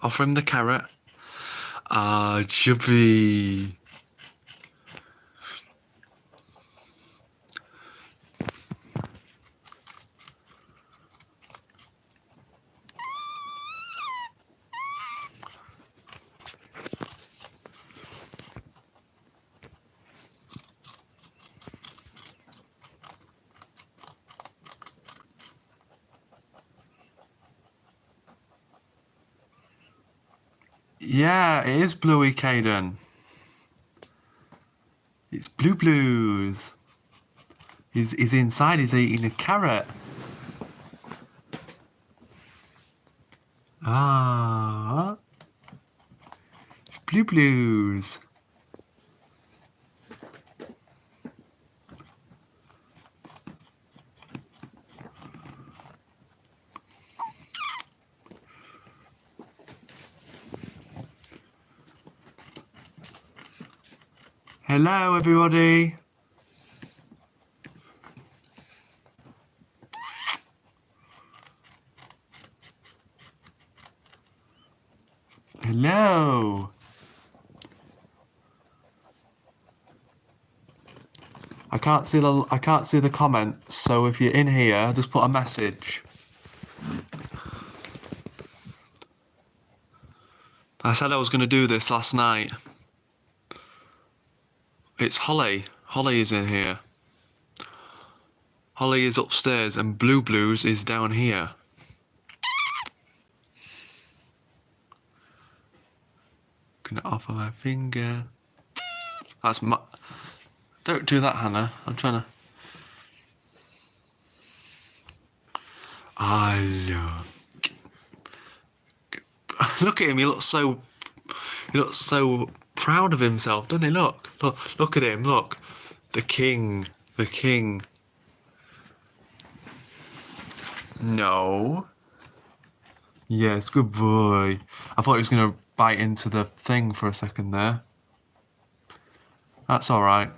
Offer him the carrot. Ah, Chubby. Yeah, it is Bluey, Caden. It's Blues. He's inside, he's eating a carrot. Ah. It's Blues. Hello, everybody. Hello. I can't see the comments, so if you're in here, just put a message. I said I was going to do this last night. It's Holly. Holly is in here. Holly is upstairs and Blues is down here. Gonna offer my finger. That's my... Don't do that, Hannah. I'm trying to... Look. Look at him. He looks so proud of himself, doesn't he? Look at him. Look, the king. No. Yes, good boy. I thought he was gonna bite into the thing for a second there. That's all right.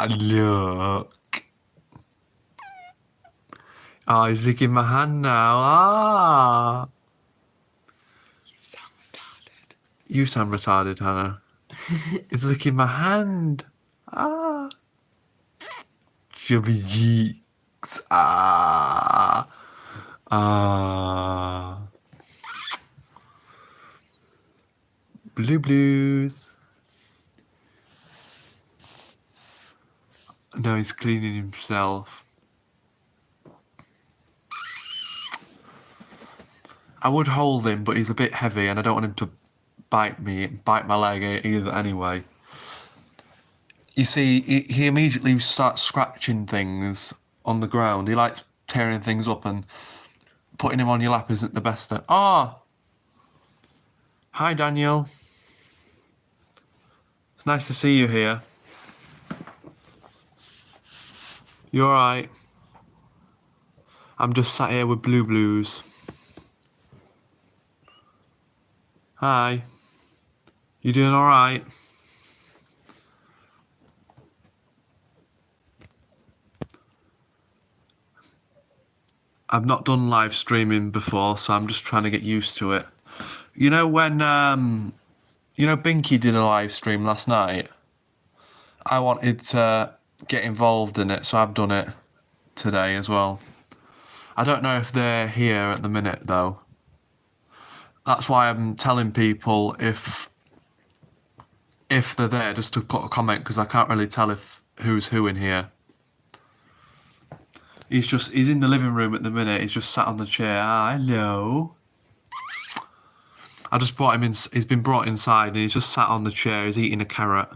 Look. He's licking my hand now. You sound retarded, Hannah. It's licking my hand. Chubby cheeks. Blues. No, he's cleaning himself. I would hold him, but he's a bit heavy and I don't want him to bite my leg either anyway. You see, he immediately starts scratching things on the ground. He likes tearing things up, and putting him on your lap isn't the best thing. Hi, Daniel. It's nice to see you here. You alright? I'm just sat here with Blues. Hi. You doing alright? I've not done live streaming before, so I'm just trying to get used to it. You know when, Binky did a live stream last night? I wanted to get involved in it, so I've done it today as well. I don't know if they're here at the minute, though. That's why I'm telling people if they're there, just to put a comment, because I can't really tell who's who in here. He's in the living room at the minute. He's just sat on the chair. Hello. I just brought him in. He's been brought inside and he's just sat on the chair. He's eating a carrot.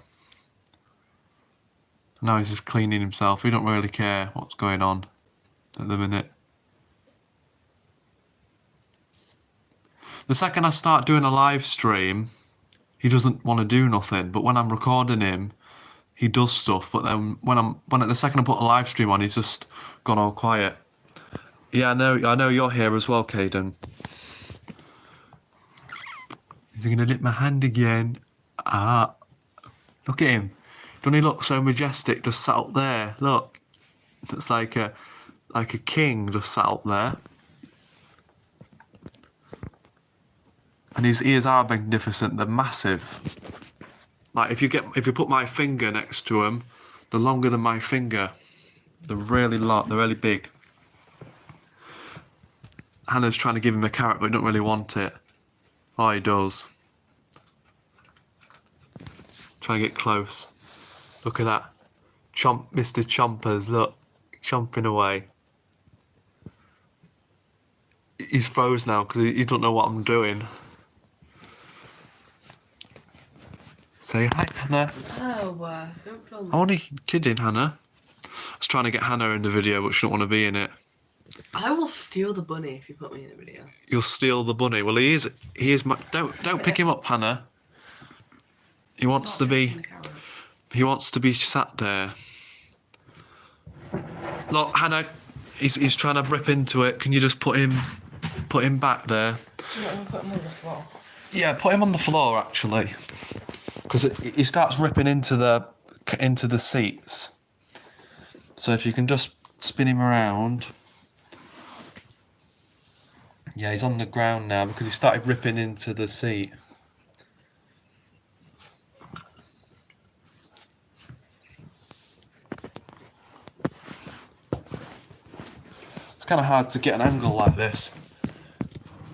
Now he's just cleaning himself. We don't really care what's going on at the minute. The second I start doing a live stream, he doesn't want to do nothing. But when I'm recording him, he does stuff. But then the second I put a live stream on, he's just gone all quiet. Yeah, I know you're here as well, Caden. Is he gonna lick my hand again? Look at him. Doesn't he look so majestic, just sat up there? Look, it's like a king just sat up there. And his ears are magnificent. They're massive. Like if you put my finger next to him, they're longer than my finger. They're really long. They're really big. Hannah's trying to give him a carrot, but he don't really want it. Oh, he does. Try and get close. Look at that. Chomp, Mr. Chompers, look. Chomping away. He's froze now because he don't know what I'm doing. Say hi, Hannah. Oh, don't film me. I'm only kidding, Hannah. I was trying to get Hannah in the video, but she don't want to be in it. I will steal the bunny if you put me in the video. You'll steal the bunny. Well, he is my... Don't pick him up, Hannah. He wants to be... He wants to be sat there. Look, Hannah, he's trying to rip into it. Can you just put him back there? Do you want me to put him on the floor? Yeah, put him on the floor, actually. Because he starts ripping into the seats. So if you can just spin him around. Yeah, he's on the ground now because he started ripping into the seat. It's kind of hard to get an angle like this.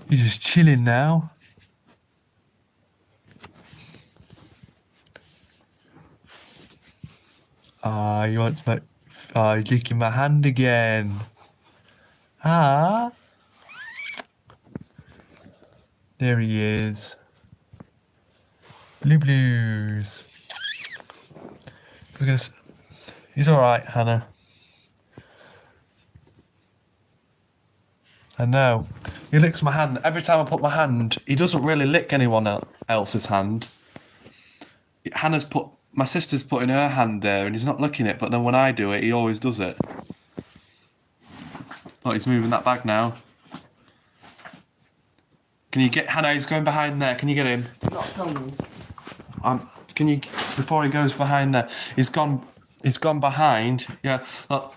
He's just chilling now. Ah, he wants my... Ah, he's licking my hand again. Ah. There he is. Blues. He's alright, Hannah. I know. He licks my hand. Every time I put my hand, he doesn't really lick anyone else's hand. My sister's putting her hand there and he's not licking it, but then when I do it, he always does it. Look, he's moving that bag now. Can you get Hannah? He's going behind there. Can you get him? Not filming. Can you, before he goes behind there? He's gone behind. Yeah, look.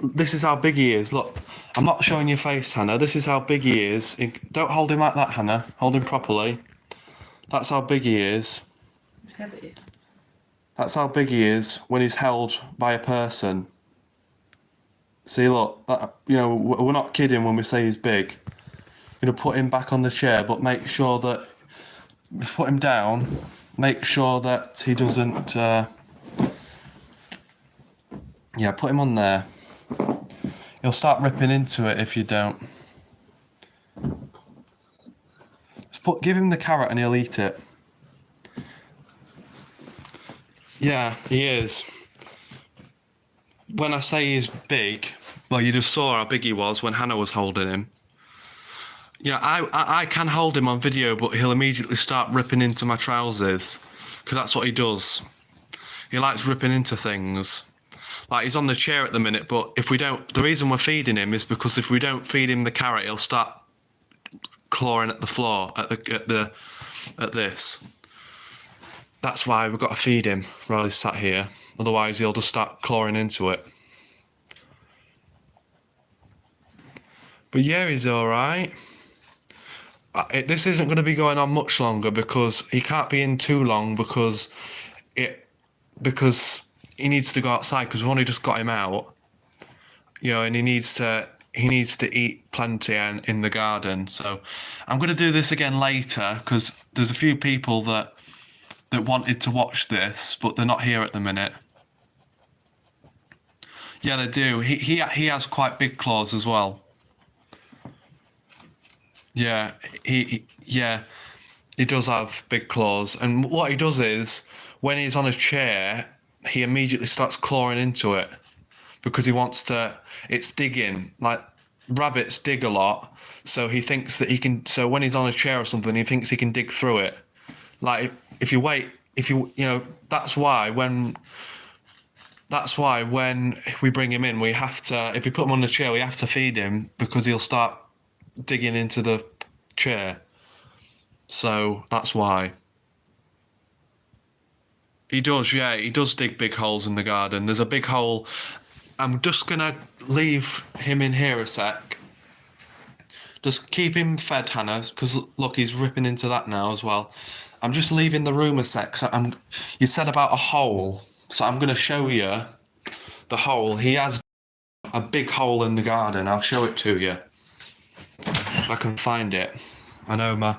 This is how big he is. Look, I'm not showing your face, Hannah. This is how big he is. Don't hold him like that, Hannah. Hold him properly. That's how big he is. It's heavy. That's how big he is when he's held by a person. See, look, we're not kidding when we say he's big. You're going to put him back on the chair, but make sure that, put him down, make sure that he doesn't, put him on there. He'll start ripping into it if you don't. Give him the carrot and he'll eat it. Yeah, he is. When I say he's big, well, you just saw how big he was when Hannah was holding him. Yeah, I can hold him on video, but he'll immediately start ripping into my trousers. Because that's what he does. He likes ripping into things. Like, he's on the chair at the minute, but if we don't... The reason we're feeding him is because if we don't feed him the carrot, he'll start clawing at the floor, at this. That's why we've got to feed him while he's sat here. Otherwise, he'll just start clawing into it. But yeah, he's alright. This isn't going to be going on much longer because he can't be in too long because he needs to go outside because we've only just got him out. And he needs to eat plenty in the garden. So I'm going to do this again later because there's a few people that wanted to watch this, but they're not here at the minute. Yeah, they do. He has quite big claws as well. Yeah, he does have big claws, and what he does is when he's on a chair, he immediately starts clawing into it because he wants to. It's digging. Like rabbits dig a lot, so he thinks that he can. So when he's on a chair or something, he thinks he can dig through it. Like if you wait, that's why when we bring him in, we have to. If we put him on the chair, we have to feed him because he'll start digging into the chair. So that's why. He does, yeah. He does dig big holes in the garden. There's a big hole. I'm just gonna leave him in here a sec. Just keep him fed, Hannah, because look, he's ripping into that now as well. I'm just leaving the room a sec. You said about a hole, so I'm going to show you the hole. He has a big hole in the garden. I'll show it to you if I can find it. I know my.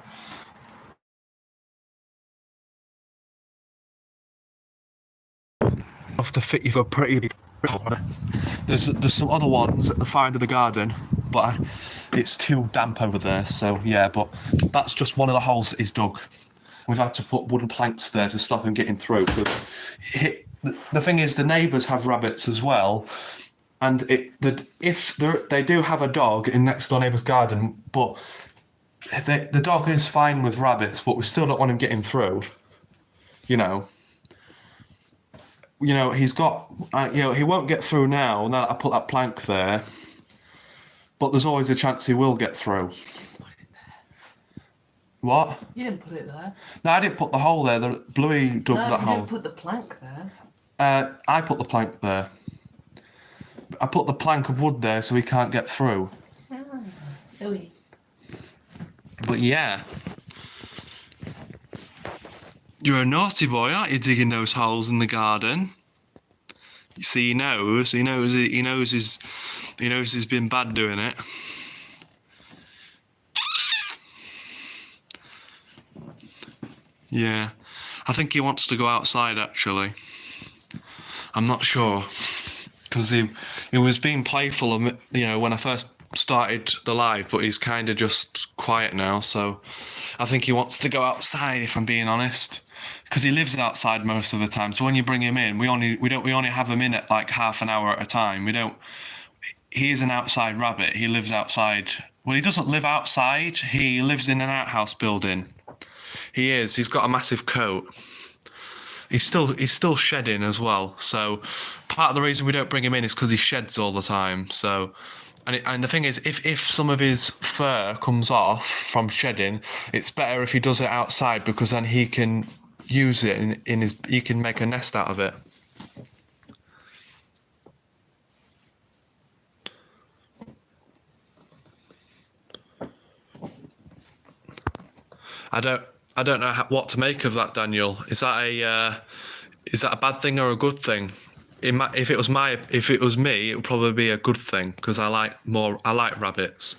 Enough to fit you for pretty big. There's some other ones at the far end of the garden, but it's too damp over there. So yeah, but that's just one of the holes that he's dug. We've had to put wooden planks there to stop him getting through. But the thing is, the neighbours have rabbits as well, and if they do have a dog in next door neighbour's garden, but the dog is fine with rabbits, but we still don't want him getting through. You know, he's got, he won't get through now that I put that plank there, but there's always a chance he will get through. What? You didn't put it there. No, I didn't put the hole there. The Bluey dug that hole. You didn't put the plank there. I put the plank there. I put the plank of wood there so he can't get through. Bluey. But yeah. You're a naughty boy, aren't you, digging those holes in the garden? You see, he knows he's been bad doing it. Yeah, I think he wants to go outside actually. I'm not sure, because he was being playful, when I first started the live, but he's kind of just quiet now. So I think he wants to go outside, if I'm being honest, because he lives outside most of the time. So when you bring him in, we only have him in at like half an hour at a time. He is an outside rabbit. He lives outside. Well, he doesn't live outside. He lives in an outhouse building. He is. He's got a massive coat. He's still shedding as well. So part of the reason we don't bring him in is because he sheds all the time. So, and the thing is, if some of his fur comes off from shedding, it's better if he does it outside, because then he can use it he can make a nest out of it. I don't know what to make of that, Daniel. Is that a bad thing or a good thing? If it was me, it would probably be a good thing, because I like rabbits.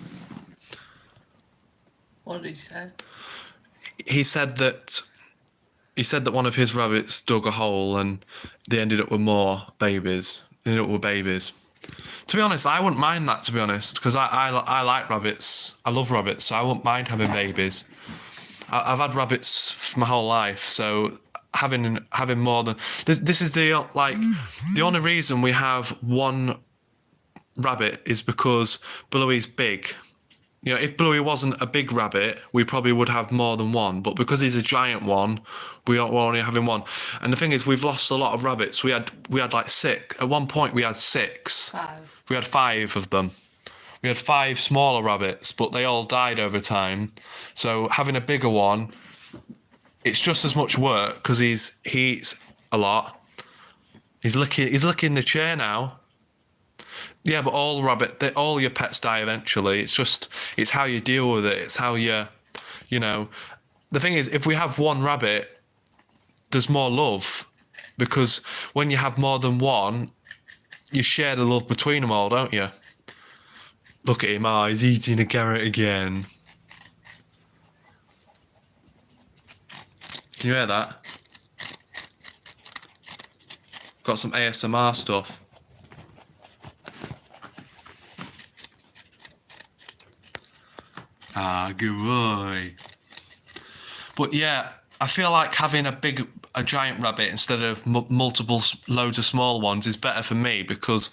What did you say? He said that one of his rabbits dug a hole and they ended up with more babies. To be honest, I wouldn't mind that, to be honest, because I like rabbits. I love rabbits, so I wouldn't mind having babies. I've had rabbits for my whole life, so having more than this is the only reason we have one rabbit is because Bluey's big. If Bluey wasn't a big rabbit, we probably would have more than one. But because he's a giant one, we're only having one. And the thing is, we've lost a lot of rabbits. We had like 6. At one point, we had 6. 5. We had 5 of them. We had 5 smaller rabbits, but they all died over time. So having a bigger one, it's just as much work, because he eats a lot. He's licking the chair now. Yeah, but all your pets die eventually. It's how you deal with it. It's how the thing is, if we have one rabbit, there's more love, because when you have more than one, you share the love between them all, don't you? Look at him, he's eating a carrot again. Can you hear that? Got some ASMR stuff. Good boy. But yeah, I feel like having a giant rabbit instead of multiple loads of small ones is better for me, because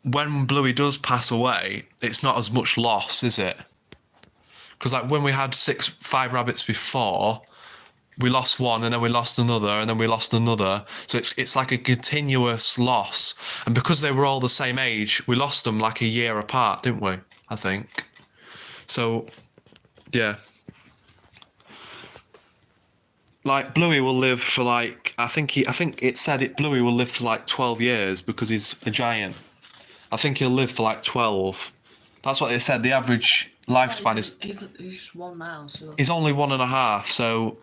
when Bluey does pass away, it's not as much loss, is it? Because like when we had 5 rabbits before, we lost one, and then we lost another, and then we lost another. So it's like a continuous loss. And because they were all the same age, we lost them like a year apart, didn't we? I think. So, yeah. Like Bluey will live for like Bluey will live for like 12 years because he's a giant. I think he'll live for like 12. That's what they said. The average lifespan is He's just one now, so. is only 1.5. So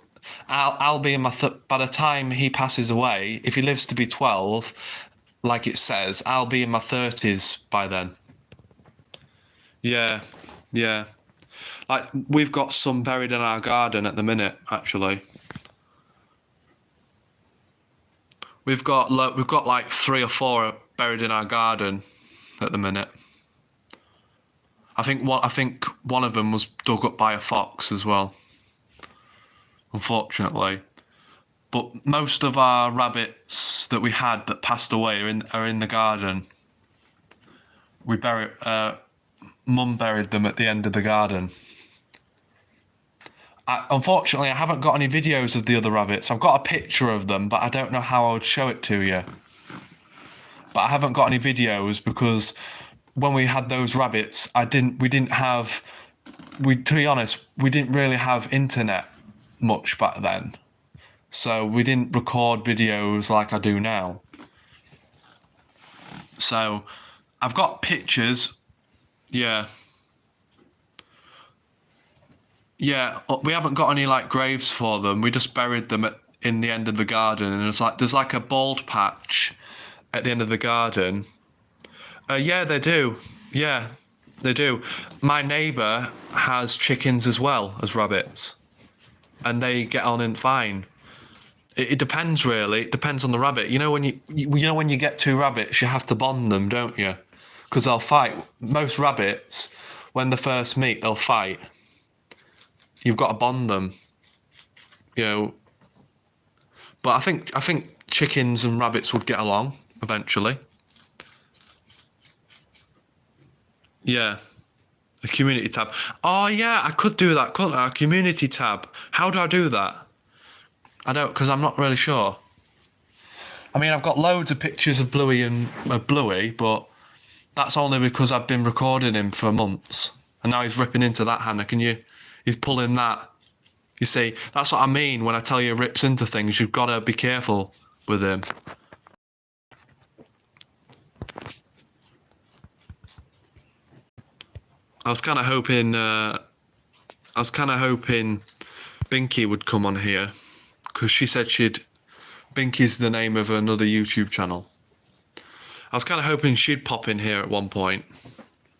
I'll be in my by the time he passes away, if he lives to be 12, like it says, I'll be in my 30s by then. Yeah, yeah. Like we've got some buried in our garden at the minute. Actually, we've got like 3 or 4 buried in our garden at the minute. I think one of them was dug up by a fox as well, unfortunately. But most of our rabbits that we had that passed away are in the garden. We Mum buried them at the end of the garden. Unfortunately, I haven't got any videos of the other rabbits. I've got a picture of them, but I don't know how I would show it to you. But I haven't got any videos because when we had those rabbits, to be honest, we didn't really have internet much back then. So we didn't record videos like I do now. So I've got pictures. Yeah. Yeah, we haven't got any like graves for them. We just buried them in the end of the garden, and there's like a bald patch at the end of the garden. Yeah, they do. Yeah, they do. My neighbour has chickens as well as rabbits, and they get on in fine. It depends really. It depends on the rabbit. You know when you get 2 rabbits, you have to bond them, don't you? Because they'll fight. Most rabbits, when they first meet, they'll fight. You've got to bond them, you know. But I think chickens and rabbits would get along eventually. Yeah, a community tab. Oh yeah, I could do that, couldn't I? A community tab. How do I do that? I don't, because I'm not really sure. I mean, I've got loads of pictures of Bluey, but that's only because I've been recording him for months, and now he's ripping into that, Hannah. He's pulling that. You see, that's what I mean when I tell you he rips into things. You've got to be careful with him. I was kind of hoping Binky would come on here, because she said Binky's the name of another YouTube channel. I was kind of hoping she'd pop in here at one point,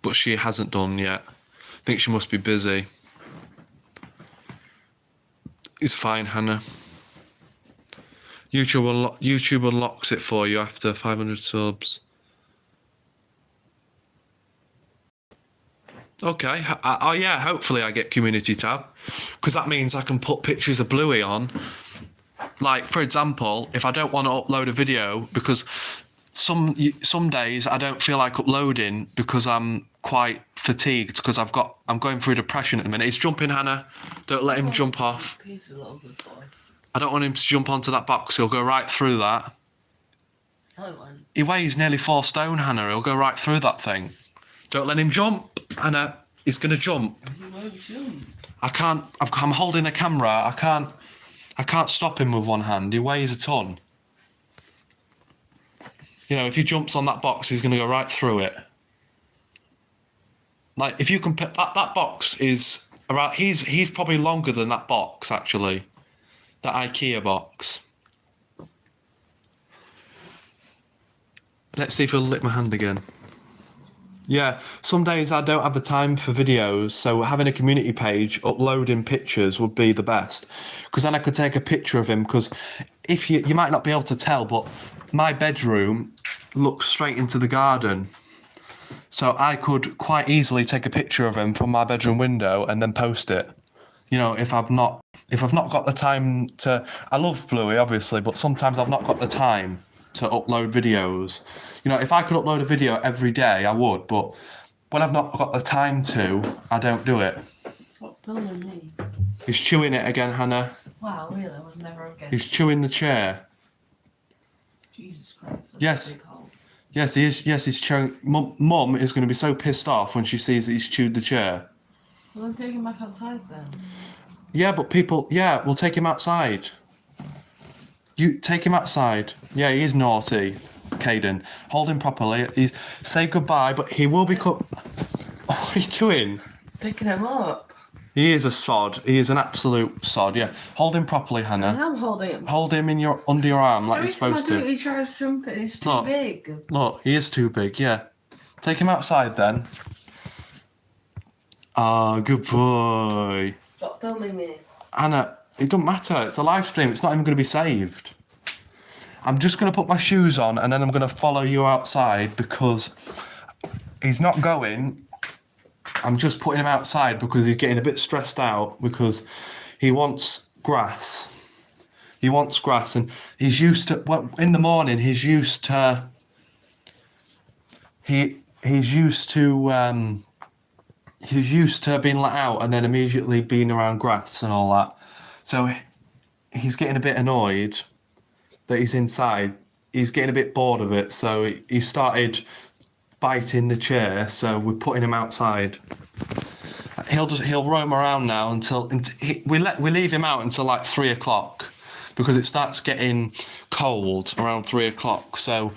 but she hasn't done yet. I think she must be busy. It's fine, Hannah. YouTube unlocks it for you after 500 subs. Okay. Oh yeah, hopefully I get community tab, because that means I can put pictures of Bluey on. Like, for example, if I don't want to upload a video, because some days I don't feel like uploading because I'm quite fatigued, because I'm going through depression at the minute. He's jumping, Hannah. Don't let him jump off. He's a little good boy. I don't want him to jump onto that box. He'll go right through that. No, he won't. He weighs nearly 4 stone, Hannah. He'll go right through that thing. Don't let him jump, Hannah. He's going to jump. He won't jump. I can't. I'm holding a camera. I can't stop him with one hand. He weighs a ton. You know, if he jumps on that box, he's going to go right through it. Like, if you compare that box is around. He's probably longer than that box, actually. That IKEA box. Let's see if he'll lick my hand again. Yeah, some days I don't have the time for videos, so having a community page, uploading pictures would be the best. Because then I could take a picture of him, because if you might not be able to tell, but my bedroom looks straight into the garden. So I could quite easily take a picture of him from my bedroom window and then post it. You know, if I've not got the time to... I love Bluey, obviously, but sometimes I've not got the time to upload videos. You know, if I could upload a video every day, I would, but when I've not got the time to, I don't do it. Stop filming me. He's chewing it again, Hannah. Wow, really? I would never have guessed. He's chewing the chair. Jesus Christ. That's Yes. a big hole. Yes, he is. Yes, he's chewing. Mum is going to be so pissed off when she sees that he's chewed the chair. Well, then take him back outside then. Yeah, but we'll take him outside. You take him outside. Yeah, he is naughty, Caden. Hold him properly. Say goodbye, but he will be What are you doing? Picking him up. He is a sod. He is an absolute sod, yeah. Hold him properly, Hannah. I'm holding him. Hold him under your arm like Every you're time supposed I do to. it, he tries jumping. He's too Look. big. Look, he is too big, yeah. Take him outside then. Ah, good boy. Stop filming me. Hannah, it doesn't matter. It's a live stream. It's not even going to be saved. I'm just going to put my shoes on and then I'm going to follow you outside because he's not going. I'm just putting him outside because he's getting a bit stressed out because he wants grass. He wants grass and he's used to, well, in the morning, he's used to, he's used to being let out and then immediately being around grass and all that. So he's getting a bit annoyed that he's inside. He's getting a bit bored of it, so he started biting the chair. So we're putting him outside. He'll roam around now until we leave him out until like 3 o'clock because it starts getting cold around 3 o'clock. So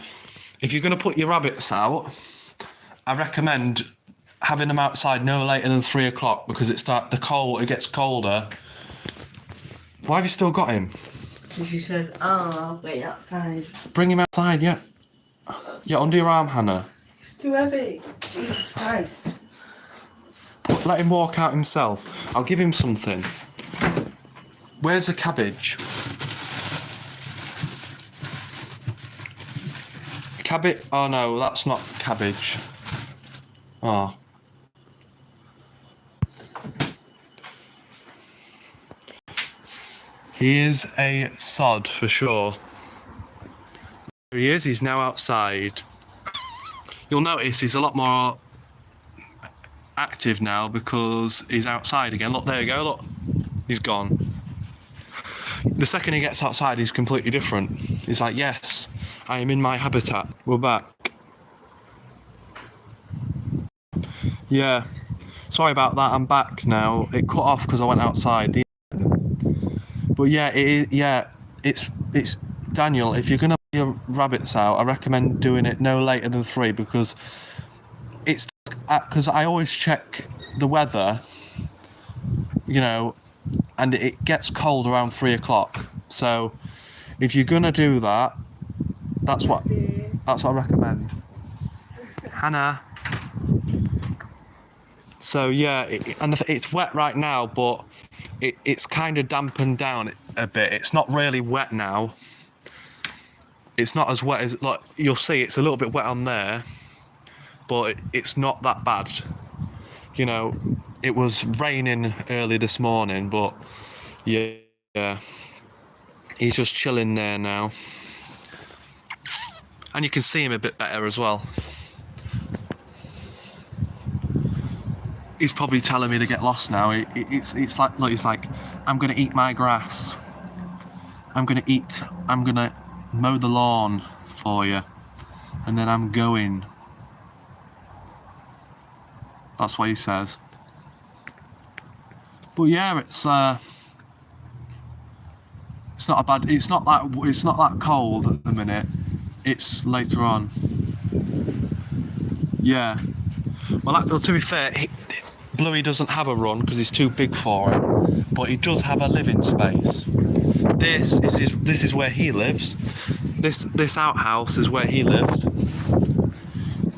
if you're going to put your rabbits out, I recommend having them outside no later than 3 o'clock because it gets colder. Why have you still got him? Because she said, oh, I'll wait outside. Bring him outside, yeah. Yeah, under your arm, Hannah. It's too heavy. Jesus Christ. Let him walk out himself. I'll give him something. Where's the cabbage? Cabbage? Oh no, that's not cabbage. Oh. He is a sod for sure. There he is, he's now outside. You'll notice he's a lot more active now because he's outside again. Look, there you go, look. He's gone. The second he gets outside, he's completely different. He's like, yes, I am in my habitat. We're back. Yeah, sorry about that, I'm back now. It cut off because I went outside. But yeah, it's Daniel, if you're gonna put your rabbits out, I recommend doing it no later than 3 because I always check the weather, you know, and it gets cold around 3 o'clock. So if you're gonna do that, that's what I recommend. Hannah. So yeah, it's wet right now, but it's kind of dampened down a bit. It's not really wet now. It's not as wet as, like, you'll see it's a little bit wet on there, but it's not that bad. You know, it was raining early this morning, but yeah, he's just chilling there now. And you can see him a bit better as well. He's probably telling me to get lost now. It's like, look, he's like, I'm gonna eat my grass. I'm gonna mow the lawn for you, and then I'm going. That's what he says. But yeah, it's not that cold at the minute. It's later on. Yeah. Well, to be fair, Bluey doesn't have a run because he's too big for it, but he does have a living space. This is where he lives. This outhouse is where he lives.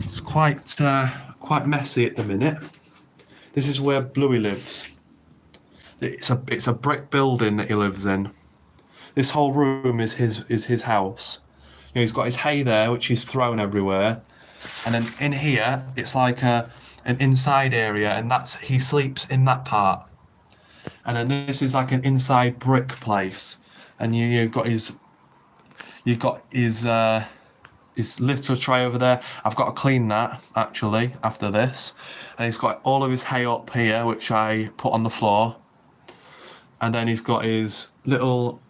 It's quite messy at the minute. This is where Bluey lives. It's a brick building that he lives in. This whole room is his house. You know, he's got his hay there, which he's thrown everywhere, and then in here it's like an inside area, and he sleeps in that part. And then this is like an inside brick place, and you've got his litter tray over there. I've got to clean that actually after this, and he's got all of his hay up here, which I put on the floor, and then he's got his little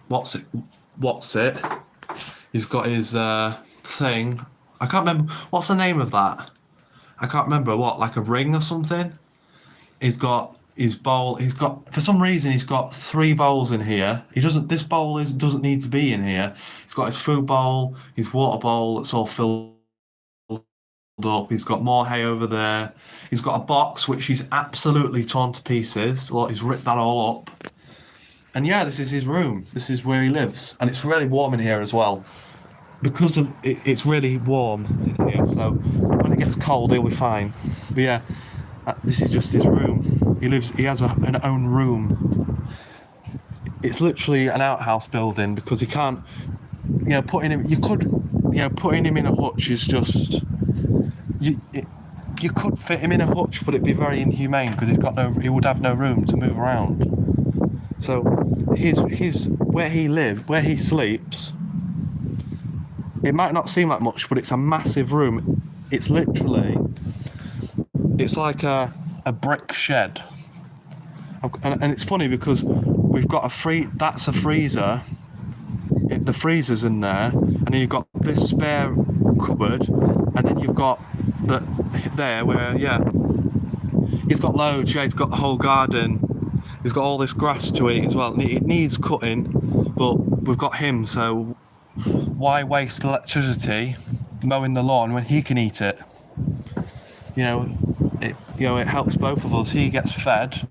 what's it? He's got his thing. I can't remember what's the name of that. I can't remember what, like a ring or something. He's got his bowl. For some reason he's got 3 bowls in here. This bowl doesn't need to be in here. He's got his food bowl, his water bowl. It's all filled up. He's got more hay over there. He's got a box which he's absolutely torn to pieces. Look, he's ripped that all up. And yeah, this is his room. This is where he lives. And it's really warm in here as well. Because of it's really warm in here, so when it gets cold, he'll be fine. But yeah, this is just his room. He has an own room. It's literally an outhouse building because he can't, putting him. You could, putting him in a hutch is just. You could fit him in a hutch, but it'd be very inhumane because he would have no room to move around. So his where he sleeps. It might not seem like much, but it's a massive room. It's like a brick shed. And it's funny because we've got that's a freezer. The freezer's in there, and then you've got this spare cupboard, and then you've got there where, he's got loads, he's got the whole garden. He's got all this grass to eat as well. It needs cutting, but we've got him, so why waste electricity mowing the lawn when he can eat it? It helps both of us. He gets fed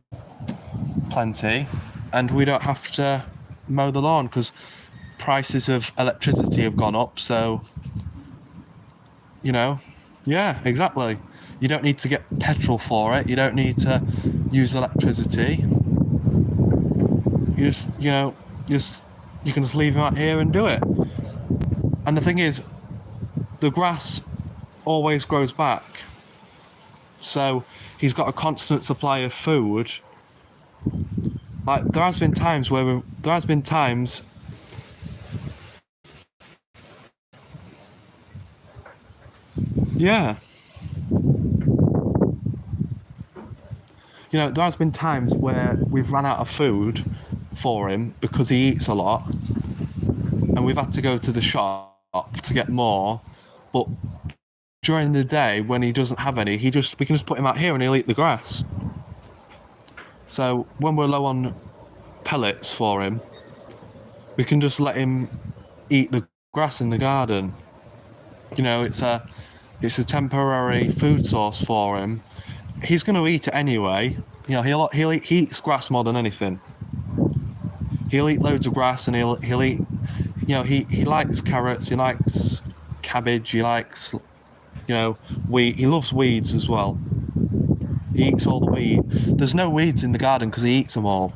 plenty, and we don't have to mow the lawn because prices of electricity have gone up. So, yeah, exactly. You don't need to get petrol for it. You don't need to use electricity. You you can just leave him out here and do it. And the thing is, the grass always grows back. So he's got a constant supply of food. Like there has been times. Yeah. There has been times where we've run out of food for him because he eats a lot, and we've had to go to the shop to get more. But during the day when he doesn't have any, we can just put him out here and he'll eat the grass. So when we're low on pellets for him, we can just let him eat the grass in the garden. It's a temporary food source for him. He's going to eat it anyway. He eats grass more than anything. He'll eat loads of grass, and he'll eat. He likes carrots. He likes cabbage. He likes, weed. He loves weeds as well. He eats all the weed. There's no weeds in the garden because he eats them all.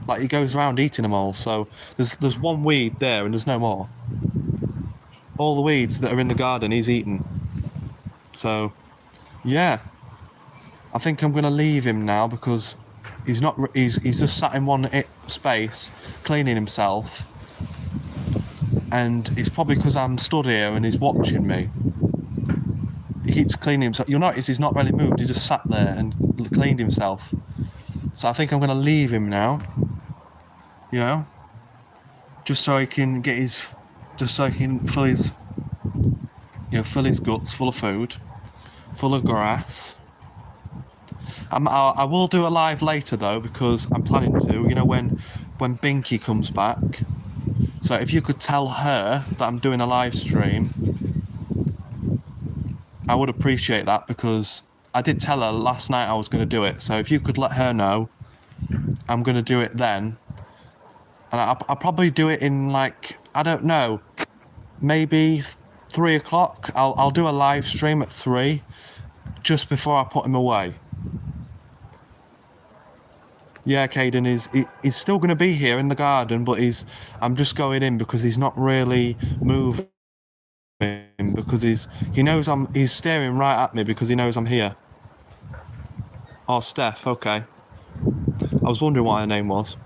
Like he goes around eating them all. So there's one weed there, and there's no more. All the weeds that are in the garden, he's eaten. So, yeah. I think I'm going to leave him now because he's just sat in one space cleaning himself, and it's probably because I'm stood here and he's watching me. He keeps cleaning himself. You'll notice he's not really moved. He just sat there and cleaned himself. So I think I'm going to leave him now. Just so he can fill his guts full of food, full of grass. I will do a live later though, because I'm planning to, when Binky comes back. So if you could tell her that I'm doing a live stream, I would appreciate that, because I did tell her last night I was going to do it. So if you could let her know, I'm going to do it then. And I'll probably do it in I don't know, maybe 3 o'clock. I'll do a live stream at 3, just before I put him away. Yeah, Caden he's still going to be here in the garden, but I'm just going in because he's not really moving, because he knows he's staring right at me because he knows I'm here. Oh, Steph, okay. I was wondering what her name was.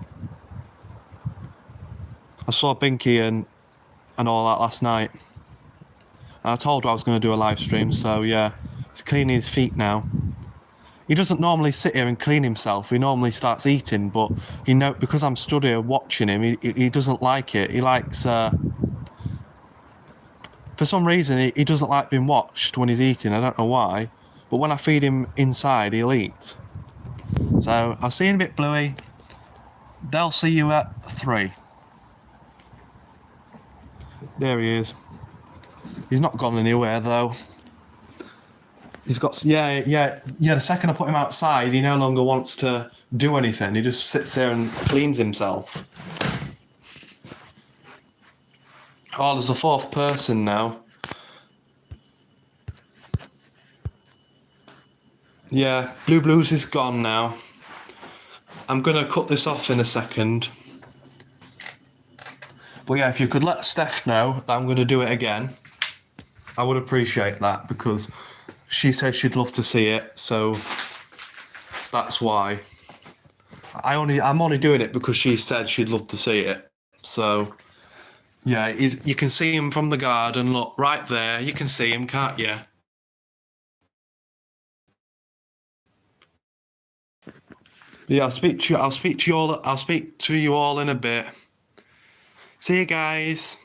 I saw Binky and all that last night. And I told her I was going to do a live stream, so yeah. He's cleaning his feet now. He doesn't normally sit here and clean himself. He normally starts eating, but because I'm stood here watching him, he doesn't like it. He likes... for some reason, he doesn't like being watched when he's eating. I don't know why. But when I feed him inside, he'll eat. So, I'll see you in a bit, Bluey. They'll see you at 3. There he is. He's not gone anywhere, though. He's got, yeah. The second I put him outside, he no longer wants to do anything. He just sits there and cleans himself. Oh, there's a fourth person now. Yeah, Blues is gone now. I'm gonna cut this off in a second. But yeah, if you could let Steph know that I'm gonna do it again, I would appreciate that, because she said she'd love to see it, so that's why. I'm only doing it because she said she'd love to see it. So yeah, you can see him from the garden. Look, right there, you can see him, can't you? Yeah, I'll speak to you all in a bit. See you guys.